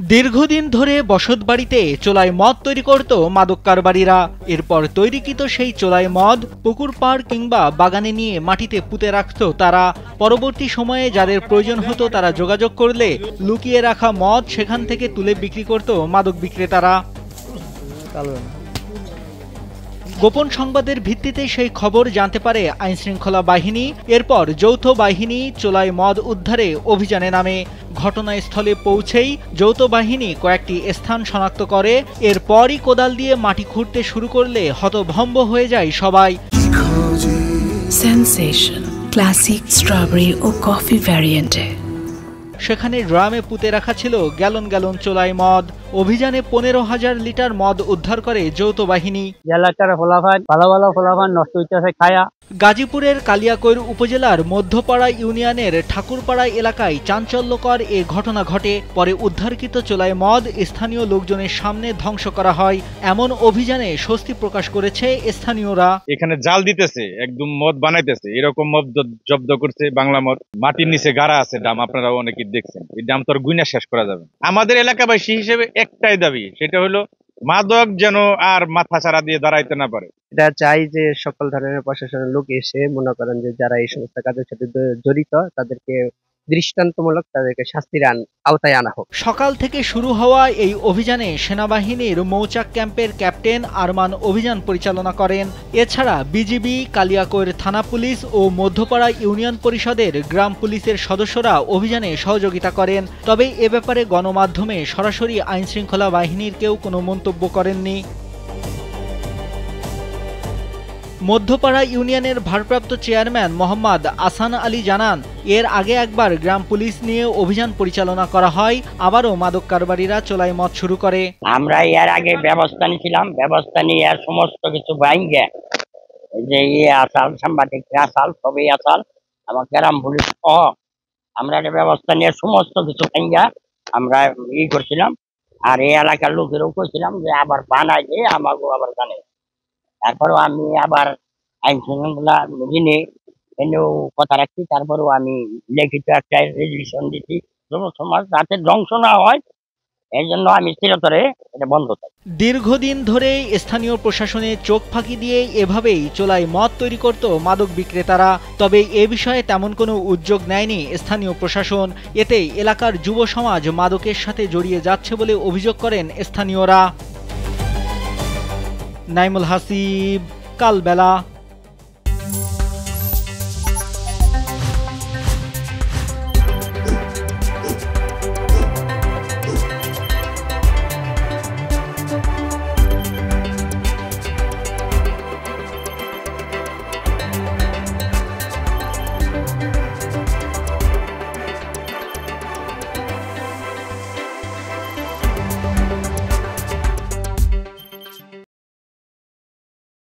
দীর্ঘদিন ধরে বসতবাড়িতে চোলাই মদ তৈরি করত মাদক কারবারিরা। এরপর তৈরিকৃত সেই চোলাই মদ পুকুর পাড় কিংবা বাগানে নিয়ে মাটিতে পুঁতে রাখত তারা। পরবর্তী সময়ে যাদের প্রয়োজন হতো তারা যোগাযোগ করলে লুকিয়ে রাখা মদ সেখান থেকে তুলে বিক্রি করত মাদক বিক্রেতারা। গোপন সংবাদের ভিত্তিতে সেই খবর জানতে পারে আইনশৃঙ্খলা বাহিনী। এরপর যৌথ বাহিনী চোলাই মদ উদ্ধারে অভিযানে নামে। ঘটনাস্থলে পৌঁছেই যৌথ বাহিনী কয়েকটি স্থান শনাক্ত করে। এরপরই কোদাল দিয়ে মাটি খুঁড়তে শুরু করলে হতভম্ব হয়ে যায় সবাই। সেনসেশন ক্লাসিক স্ট্রবেরি ও কফি ভ্যারিয়েন্টে সেখানে ড্রামে পুঁতে রাখা ছিল গ্যালন গ্যালন চোলাই মদ। অভিযানে 15,000 লিটার মদ উদ্ধার করে যৌথ বাহিনী। গাজীপুরের কালিয়াকৈর উপজেলার মধ্যপাড়া ইউনিয়নের ঠাকুরপাড়া এলাকায় চাঞ্চল্যকর এ ঘটনা ঘটে। পরে উদ্ধারকৃত চোলাই মদ স্থানীয় লোকজনের সামনে ধ্বংস করা হয়। এমন অভিযানে স্বস্তি প্রকাশ করেছে স্থানীয়রা। এখানে জাল দিতেছে, একদম মদ বানাইতেছে, এরকম মদ জব্দ করছে। বাংলা মদ মাটির নিচে গাড়া আছে, ডাম আপনারা অনেকে দেখছেন। এই ডাম তো আর গুইনা শেষ করা যাবে। আমাদের এলাকাবাসী হিসেবে একটাই দাবি, সেটা হলো মাদক যেন আর মাথা ছাড়া দিয়ে দাঁড়াইতে না পারে। এটা চাই যে সকল ধরনের প্রশাসনের লোক এসে মনে করেন যে যারা এই সমস্ত কাজের সাথে জড়িত তাদেরকে দৃষ্টান্তমূলক তাদেরকে শাস্তির আওতায় আনা হোক। সকাল থেকে শুরু হওয়া এই অভিযানে সেনাবাহিনীর মৌচাক ক্যাম্পের ক্যাপ্টেন আরমান অভিযান পরিচালনা করেন। এছাড়া বিজিবি, কালিয়াকৈর থানা পুলিশ ও মধ্যপাড়া ইউনিয়ন পরিষদের গ্রাম পুলিশের সদস্যরা অভিযানে সহযোগিতা করেন। তবে এ ব্যাপারে গণমাধ্যমে সরাসরি আইনশৃঙ্খলা বাহিনীর কেউ কোনো মন্তব্য করেননি। মধ্যপাড়া ইউনিয়নের ভারপ্রাপ্ত চেয়ারম্যান মোহাম্মদ আসান আলী জানান, এর আগে একবার গ্রাম পুলিশ নিয়ে অভিযান পরিচালনা করা হয়, আবারও মাদক কারবারিরা চোলাই মদ শুরু করে। আমরা এর আগে ব্যবস্থা নিয়েছিলাম, ব্যবস্থা নিয়ে সমস্ত কিছু ভাঙ্গে যে আসাল সাংবাদিক আসাল সবই আসাল আমার গ্রাম পুলিশ সহ আমরা ব্যবস্থা নিয়ে সমস্ত কিছু ভাঙ্গা আমরা করছিলাম। আর এই এলাকার লোকেরও কইছিলাম যে আবার বানাই দিয়ে আমাকেও আবার জানে। তারপরেও আমি আবার আইন শৃঙ্খলা জেনে এনেও কথা রাখছি। তারপরেও আমি লিখিত একটা রেজুলেশন দিচ্ছি সমাজ যাতে ধ্বংস না হয়, এই জন্য আমি চিরতরে এটা বন্ধ থাকি। দীর্ঘদিন ধরে স্থানীয় প্রশাসনের চোখ ফাঁকি দিয়ে এভাবেই চোলাই মদ তৈরি করত মাদক বিক্রেতারা। তবে এ বিষয়ে তেমন কোনো উদ্যোগ নেয়নি স্থানীয় প্রশাসন। এতে এলাকার যুব সমাজ মাদকের সাথে জড়িয়ে যাচ্ছে বলে অভিযোগ করেন স্থানীয়রা। নাইমুল হাসিব, কালবেলা।